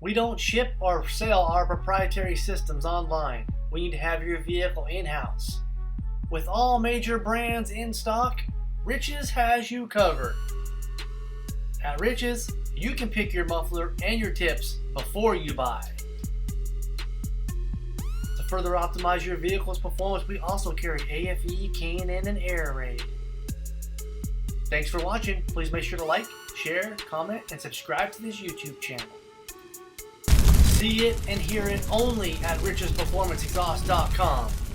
We don't ship or sell our proprietary systems online. We need to have your vehicle in-house. With all major brands in stock, Rich's has you covered. At Rich's, you can pick your muffler and your tips before you buy. To further optimize your vehicle's performance, we also carry AFE, K&N, and Air Raid. Thanks for watching. Please make sure to like, share, comment, and subscribe to this YouTube channel. See it and hear it only at richsperformanceexhaust.com.